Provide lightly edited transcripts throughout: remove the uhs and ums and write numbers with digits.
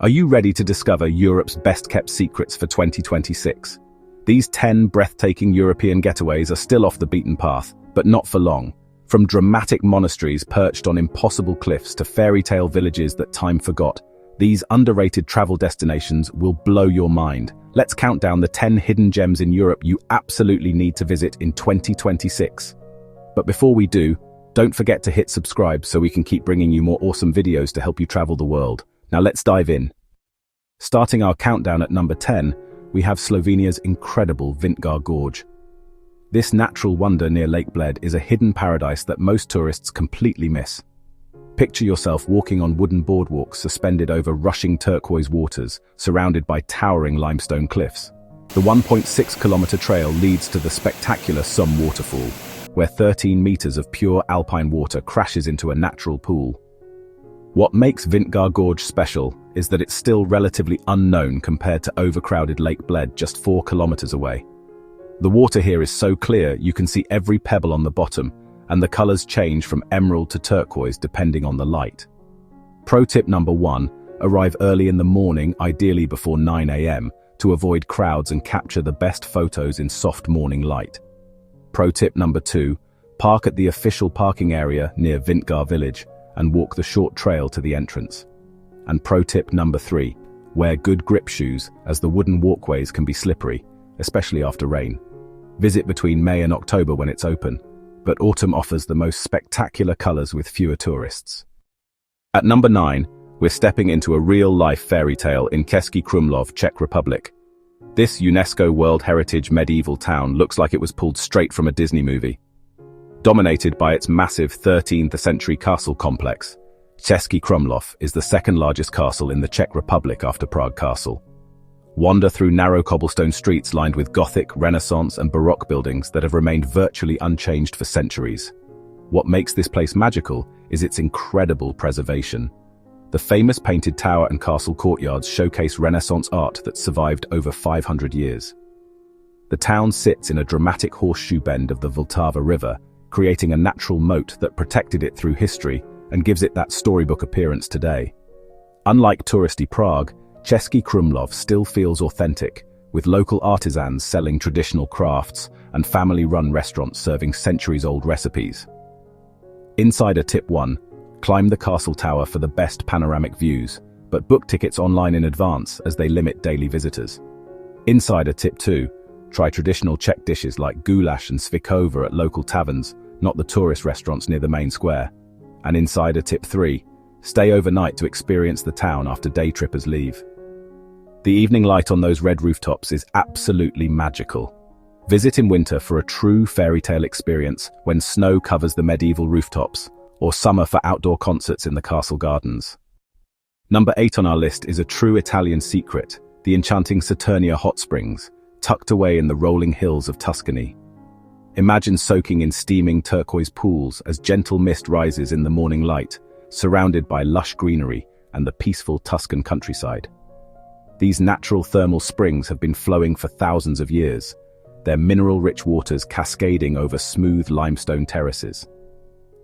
Are you ready to discover Europe's best-kept secrets for 2026? These 10 breathtaking European getaways are still off the beaten path, but not for long. From dramatic monasteries perched on impossible cliffs to fairy tale villages that time forgot, these underrated travel destinations will blow your mind. Let's count down the 10 hidden gems in Europe you absolutely need to visit in 2026. But before we do, don't forget to hit subscribe so we can keep bringing you more awesome videos to help you travel the world. Now let's dive in. Starting our countdown at number 10, we have Slovenia's incredible Vintgar Gorge. This natural wonder near Lake Bled is a hidden paradise that most tourists completely miss. Picture yourself walking on wooden boardwalks suspended over rushing turquoise waters, surrounded by towering limestone cliffs. The 1.6-kilometer trail leads to the spectacular Sum waterfall, where 13 meters of pure alpine water crashes into a natural pool. What makes Vintgar Gorge special is that it's still relatively unknown compared to overcrowded Lake Bled just 4 kilometers away. The water here is so clear you can see every pebble on the bottom, and the colors change from emerald to turquoise depending on the light. Pro tip number 1, arrive early in the morning, ideally before 9 a.m., to avoid crowds and capture the best photos in soft morning light. Pro tip number 2, park at the official parking area near Vintgar village and walk the short trail to the entrance. And pro tip number 3, wear good grip shoes as the wooden walkways can be slippery, especially after rain. Visit between May and October when it's open, but autumn offers the most spectacular colors with fewer tourists. At number 9, we're stepping into a real-life fairy tale in Cesky Krumlov, Czech Republic. This UNESCO World Heritage medieval town looks like it was pulled straight from a Disney movie. Dominated by its massive 13th-century castle complex, Cesky Krumlov is the second largest castle in the Czech Republic after Prague Castle. Wander through narrow cobblestone streets lined with Gothic, Renaissance and Baroque buildings that have remained virtually unchanged for centuries. What makes this place magical is its incredible preservation. The famous painted tower and castle courtyards showcase Renaissance art that survived over 500 years. The town sits in a dramatic horseshoe bend of the Vltava River, creating a natural moat that protected it through history and gives it that storybook appearance today. Unlike touristy Prague, Cesky Krumlov still feels authentic, with local artisans selling traditional crafts and family-run restaurants serving centuries-old recipes. Insider tip 1, climb the castle tower for the best panoramic views, but book tickets online in advance as they limit daily visitors. Insider tip 2, try traditional Czech dishes like goulash and svikova at local taverns, not the tourist restaurants near the main square. And insider tip 3, stay overnight to experience the town after day trippers leave. The evening light on those red rooftops is absolutely magical. Visit in winter for a true fairy tale experience when snow covers the medieval rooftops, or summer for outdoor concerts in the castle gardens. Number 8 on our list is a true Italian secret, the enchanting Saturnia Hot Springs, tucked away in the rolling hills of Tuscany. Imagine soaking in steaming turquoise pools as gentle mist rises in the morning light, surrounded by lush greenery and the peaceful Tuscan countryside. These natural thermal springs have been flowing for thousands of years, their mineral-rich waters cascading over smooth limestone terraces.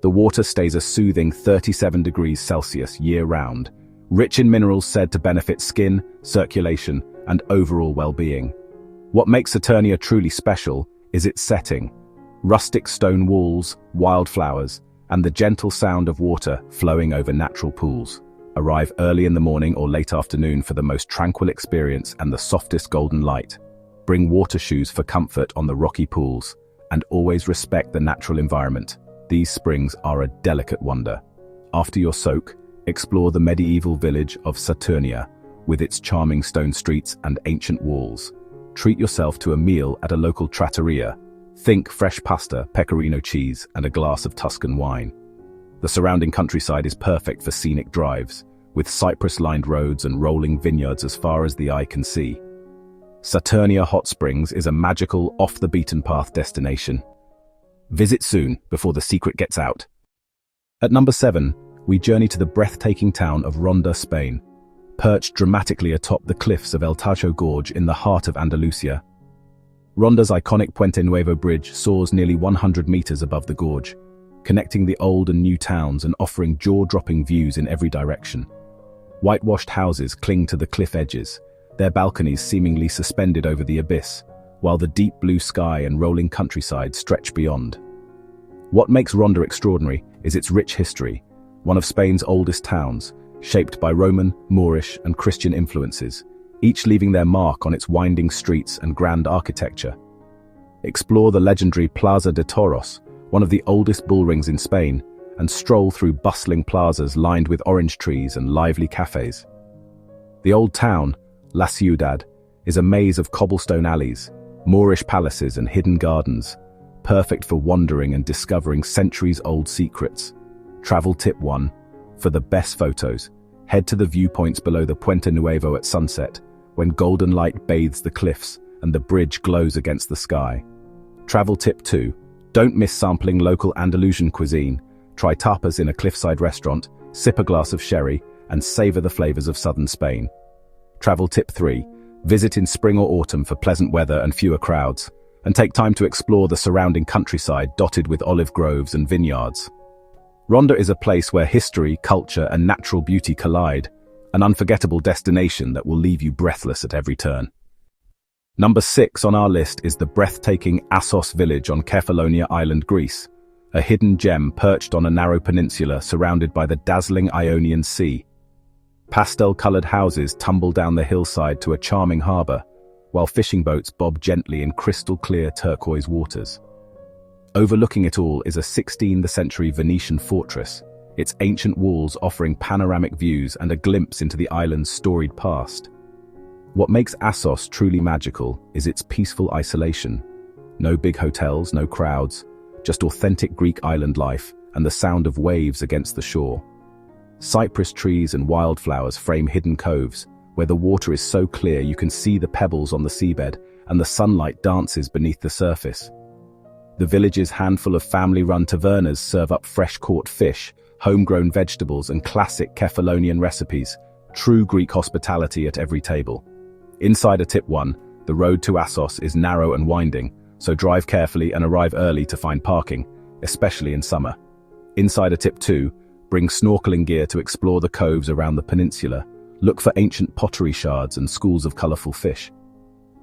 The water stays a soothing 37 degrees Celsius year-round, rich in minerals said to benefit skin, circulation, and overall well-being. What makes Saturnia truly special is its setting. Rustic stone walls, wildflowers, and the gentle sound of water flowing over natural pools. Arrive early in the morning or late afternoon for the most tranquil experience and the softest golden light. Bring water shoes for comfort on the rocky pools, and always respect the natural environment. These springs are a delicate wonder. After your soak, explore the medieval village of Saturnia, with its charming stone streets and ancient walls. Treat yourself to a meal at a local trattoria. Think fresh pasta, pecorino cheese, and a glass of Tuscan wine. The surrounding countryside is perfect for scenic drives, with cypress-lined roads and rolling vineyards as far as the eye can see. Saturnia Hot Springs is a magical, off-the-beaten-path destination. Visit soon before the secret gets out. At number 7, we journey to the breathtaking town of Ronda, Spain. Perched dramatically atop the cliffs of El Tajo Gorge in the heart of Andalusia. Ronda's iconic Puente Nuevo bridge soars nearly 100 meters above the gorge, connecting the old and new towns and offering jaw-dropping views in every direction. Whitewashed houses cling to the cliff edges, their balconies seemingly suspended over the abyss, while the deep blue sky and rolling countryside stretch beyond. What makes Ronda extraordinary is its rich history, one of Spain's oldest towns, shaped by Roman, Moorish, and Christian influences, each leaving their mark on its winding streets and grand architecture. Explore the legendary Plaza de Toros, one of the oldest bullrings in Spain, and stroll through bustling plazas lined with orange trees and lively cafes. The old town, La Ciudad, is a maze of cobblestone alleys, Moorish palaces and hidden gardens, perfect for wandering and discovering centuries-old secrets. Travel tip 1. For the best photos, head to the viewpoints below the Puente Nuevo at sunset, when golden light bathes the cliffs and the bridge glows against the sky. Travel tip 2. Don't miss sampling local Andalusian cuisine. Try tapas in a cliffside restaurant, sip a glass of sherry, and savor the flavors of southern Spain. Travel tip 3. Visit in spring or autumn for pleasant weather and fewer crowds, and take time to explore the surrounding countryside dotted with olive groves and vineyards. Ronda is a place where history, culture, and natural beauty collide, an unforgettable destination that will leave you breathless at every turn. Number 6 on our list is the breathtaking Assos village on Kefalonia Island, Greece, a hidden gem perched on a narrow peninsula surrounded by the dazzling Ionian Sea. Pastel-colored houses tumble down the hillside to a charming harbor, while fishing boats bob gently in crystal-clear turquoise waters. Overlooking it all is a 16th century Venetian fortress, its ancient walls offering panoramic views and a glimpse into the island's storied past. What makes Assos truly magical is its peaceful isolation. No big hotels, no crowds, just authentic Greek island life and the sound of waves against the shore. Cypress trees and wildflowers frame hidden coves, where the water is so clear you can see the pebbles on the seabed and the sunlight dances beneath the surface. The village's handful of family-run tavernas serve up fresh-caught fish, homegrown vegetables, and classic Kefalonian recipes, true Greek hospitality at every table. Insider tip 1, the road to Assos is narrow and winding, so drive carefully and arrive early to find parking, especially in summer. Insider tip 2, bring snorkeling gear to explore the coves around the peninsula. Look for ancient pottery shards and schools of colorful fish.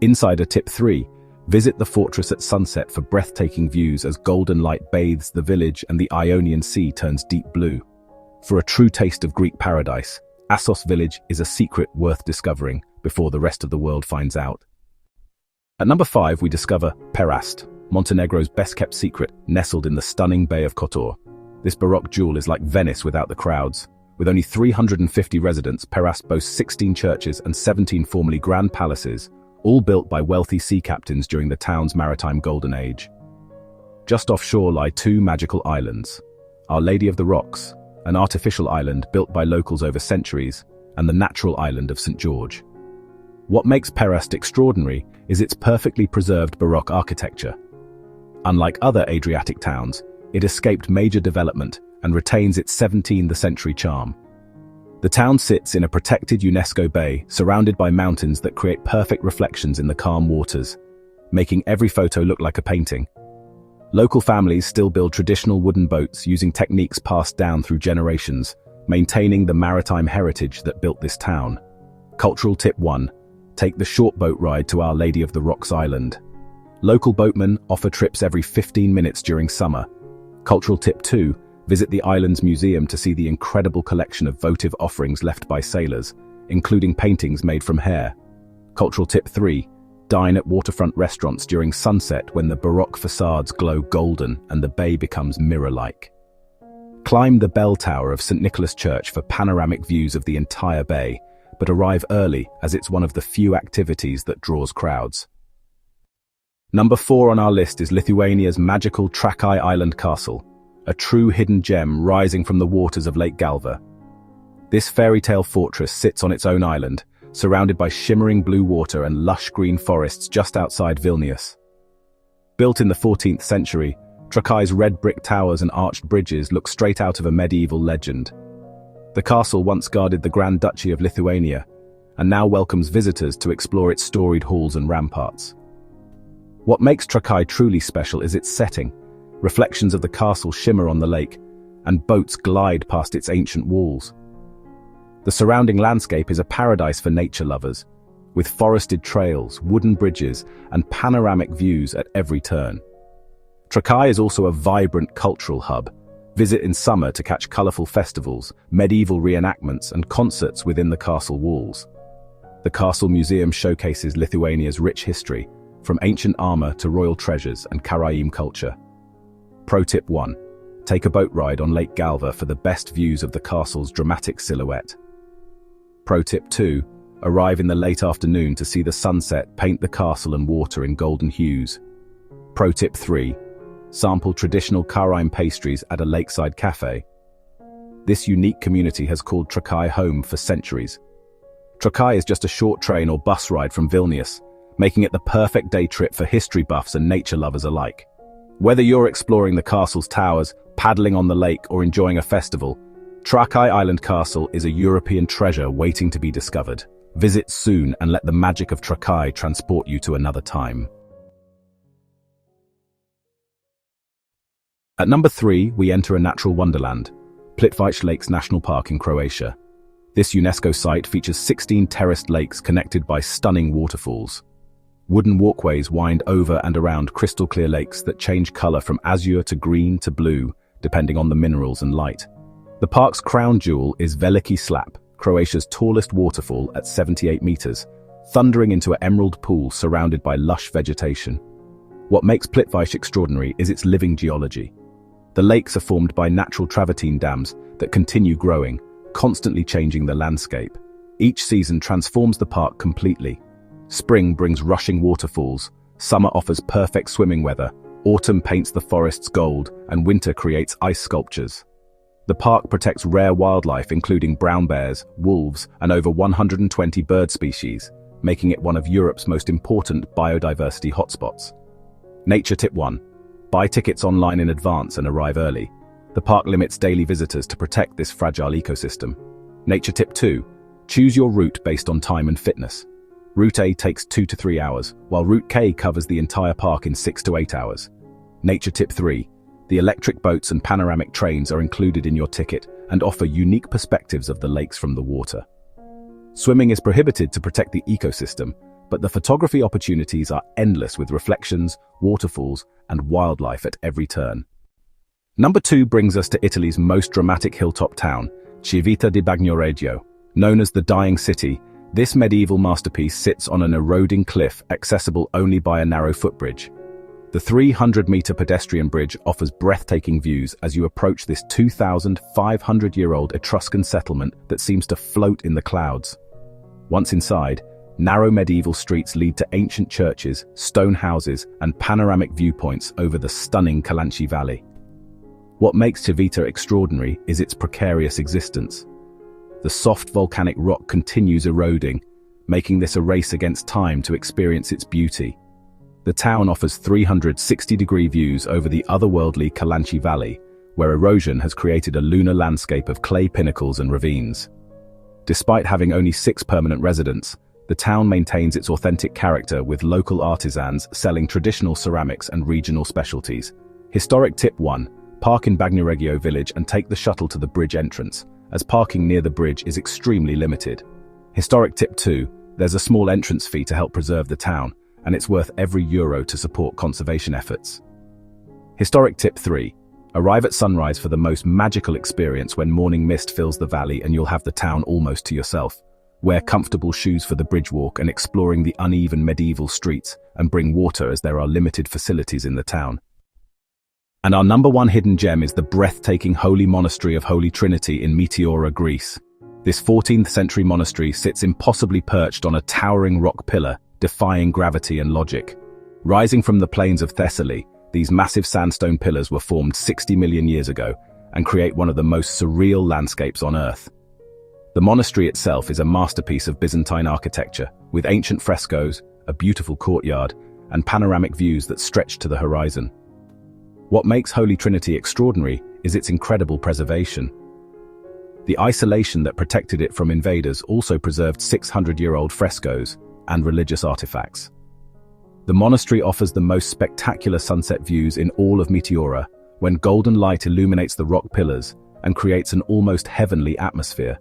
Insider tip 3, visit the fortress at sunset for breathtaking views as golden light bathes the village and the Ionian Sea turns deep blue. For a true taste of Greek paradise, Assos village is a secret worth discovering before the rest of the world finds out. At number 5, we discover Perast, Montenegro's best-kept secret, nestled in the stunning Bay of Kotor. This Baroque jewel is like Venice without the crowds. With only 350 residents, Perast boasts 16 churches and 17 formerly grand palaces, all built by wealthy sea captains during the town's maritime golden age. Just offshore lie 2 magical islands, Our Lady of the Rocks, an artificial island built by locals over centuries, and the natural island of St. George. What makes Perast extraordinary is its perfectly preserved Baroque architecture. Unlike other Adriatic towns, it escaped major development and retains its 17th century charm. The town sits in a protected UNESCO bay surrounded by mountains that create perfect reflections in the calm waters, making every photo look like a painting. Local families still build traditional wooden boats using techniques passed down through generations, maintaining the maritime heritage that built this town. Cultural tip 1. Take the short boat ride to Our Lady of the Rocks Island. Local boatmen offer trips every 15 minutes during summer. Cultural tip 2. Visit the island's museum to see the incredible collection of votive offerings left by sailors, including paintings made from hair. Cultural tip 3. Dine at waterfront restaurants during sunset when the Baroque facades glow golden and the bay becomes mirror-like. Climb the bell tower of St. Nicholas Church for panoramic views of the entire bay, but arrive early as it's one of the few activities that draws crowds. Number 4 on our list is Lithuania's magical Trakai Island Castle, a true hidden gem rising from the waters of Lake Galva. This fairy tale fortress sits on its own island, surrounded by shimmering blue water and lush green forests just outside Vilnius. Built in the 14th century, Trakai's red brick towers and arched bridges look straight out of a medieval legend. The castle once guarded the Grand Duchy of Lithuania, and now welcomes visitors to explore its storied halls and ramparts. What makes Trakai truly special is its setting. Reflections of the castle shimmer on the lake, and boats glide past its ancient walls. The surrounding landscape is a paradise for nature lovers, with forested trails, wooden bridges, and panoramic views at every turn. Trakai is also a vibrant cultural hub. Visit in summer to catch colorful festivals, medieval reenactments, and concerts within the castle walls. The Castle Museum showcases Lithuania's rich history, from ancient armor to royal treasures and Karaim culture. Pro tip 1. Take a boat ride on Lake Galva for the best views of the castle's dramatic silhouette. Pro tip 2. Arrive in the late afternoon to see the sunset paint the castle and water in golden hues. Pro tip 3. Sample traditional Karaim pastries at a lakeside cafe. This unique community has called Trakai home for centuries. Trakai is just a short train or bus ride from Vilnius, making it the perfect day trip for history buffs and nature lovers alike. Whether you're exploring the castle's towers, paddling on the lake, or enjoying a festival, Trakai Island Castle is a European treasure waiting to be discovered. Visit soon and let the magic of Trakai transport you to another time. At number 3, we enter a natural wonderland, Plitvice Lakes National Park in Croatia. This UNESCO site features 16 terraced lakes connected by stunning waterfalls. Wooden walkways wind over and around crystal-clear lakes that change color from azure to green to blue, depending on the minerals and light. The park's crown jewel is Veliki Slap, Croatia's tallest waterfall at 78 meters, thundering into an emerald pool surrounded by lush vegetation. What makes Plitvice extraordinary is its living geology. The lakes are formed by natural travertine dams that continue growing, constantly changing the landscape. Each season transforms the park completely. Spring brings rushing waterfalls, summer offers perfect swimming weather, autumn paints the forests gold, and winter creates ice sculptures. The park protects rare wildlife including brown bears, wolves, and over 120 bird species, making it one of Europe's most important biodiversity hotspots. Nature tip 1. Buy tickets online in advance and arrive early. The park limits daily visitors to protect this fragile ecosystem. Nature tip 2. Choose your route based on time and fitness. Route A takes 2 to 3 hours, while Route K covers the entire park in 6 to 8 hours. Nature tip 3. The electric boats and panoramic trains are included in your ticket and offer unique perspectives of the lakes from the water. Swimming is prohibited to protect the ecosystem, but the photography opportunities are endless with reflections, waterfalls, and wildlife at every turn. Number 2 brings us to Italy's most dramatic hilltop town, Civita Di Bagnoregio. Known as the Dying City, this medieval masterpiece sits on an eroding cliff accessible only by a narrow footbridge. The 300-meter pedestrian bridge offers breathtaking views as you approach this 2,500-year-old Etruscan settlement that seems to float in the clouds. Once inside, narrow medieval streets lead to ancient churches, stone houses, and panoramic viewpoints over the stunning Calanchi Valley. What makes Civita extraordinary is its precarious existence. The soft volcanic rock continues eroding, making this a race against time to experience its beauty. The town offers 360-degree views over the otherworldly Calanchi Valley, where erosion has created a lunar landscape of clay pinnacles and ravines. Despite having only 6 permanent residents, the town maintains its authentic character with local artisans selling traditional ceramics and regional specialties. Historic tip 1. Park in Bagnoregio village and take the shuttle to the bridge entrance, as parking near the bridge is extremely limited. Historic tip 2. There's a small entrance fee to help preserve the town, and it's worth every euro to support conservation efforts. Historic tip 3. Arrive at sunrise for the most magical experience when morning mist fills the valley and you'll have the town almost to yourself. Wear comfortable shoes for the bridge walk and exploring the uneven medieval streets, and bring water as there are limited facilities in the town. And our number 1 hidden gem is the breathtaking Holy Monastery of Holy Trinity in Meteora, Greece. This 14th century monastery sits impossibly perched on a towering rock pillar, defying gravity and logic. Rising from the plains of Thessaly, these massive sandstone pillars were formed 60 million years ago and create one of the most surreal landscapes on Earth. The monastery itself is a masterpiece of Byzantine architecture, with ancient frescoes, a beautiful courtyard, and panoramic views that stretch to the horizon. What makes Holy Trinity extraordinary is its incredible preservation. The isolation that protected it from invaders also preserved 600-year-old frescoes and religious artifacts. The monastery offers the most spectacular sunset views in all of Meteora, when golden light illuminates the rock pillars and creates an almost heavenly atmosphere.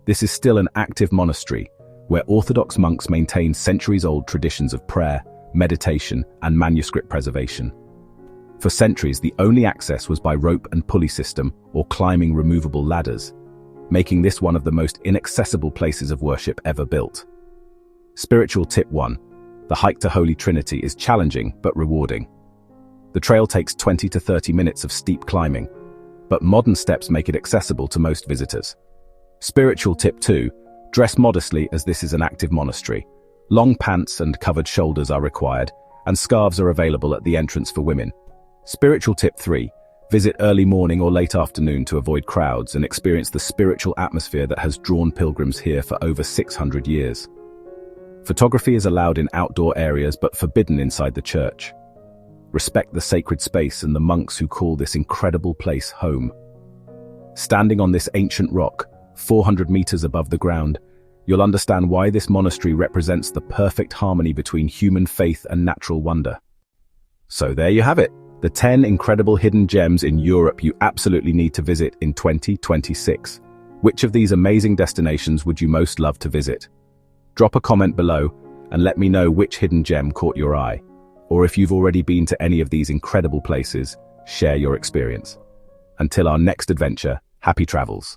This is still an active monastery, where Orthodox monks maintain centuries-old traditions of prayer, meditation, and manuscript preservation. For centuries, the only access was by rope and pulley system or climbing removable ladders, making this one of the most inaccessible places of worship ever built. Spiritual tip 1. The hike to Holy Trinity is challenging but rewarding. The trail takes 20 to 30 minutes of steep climbing, but modern steps make it accessible to most visitors. Spiritual tip 2. Dress modestly, as this is an active monastery. Long pants and covered shoulders are required, and scarves are available at the entrance for women. Spiritual tip 3. Visit early morning or late afternoon to avoid crowds and experience the spiritual atmosphere that has drawn pilgrims here for over 600 years. Photography is allowed in outdoor areas but forbidden inside the church. Respect the sacred space and the monks who call this incredible place home. Standing on this ancient rock, 400 meters above the ground, you'll understand why this monastery represents the perfect harmony between human faith and natural wonder. So there you have it, the 10 incredible hidden gems in Europe you absolutely need to visit in 2026. Which of these amazing destinations would you most love to visit? Drop a comment below and let me know which hidden gem caught your eye. Or if you've already been to any of these incredible places, share your experience. Until our next adventure, happy travels.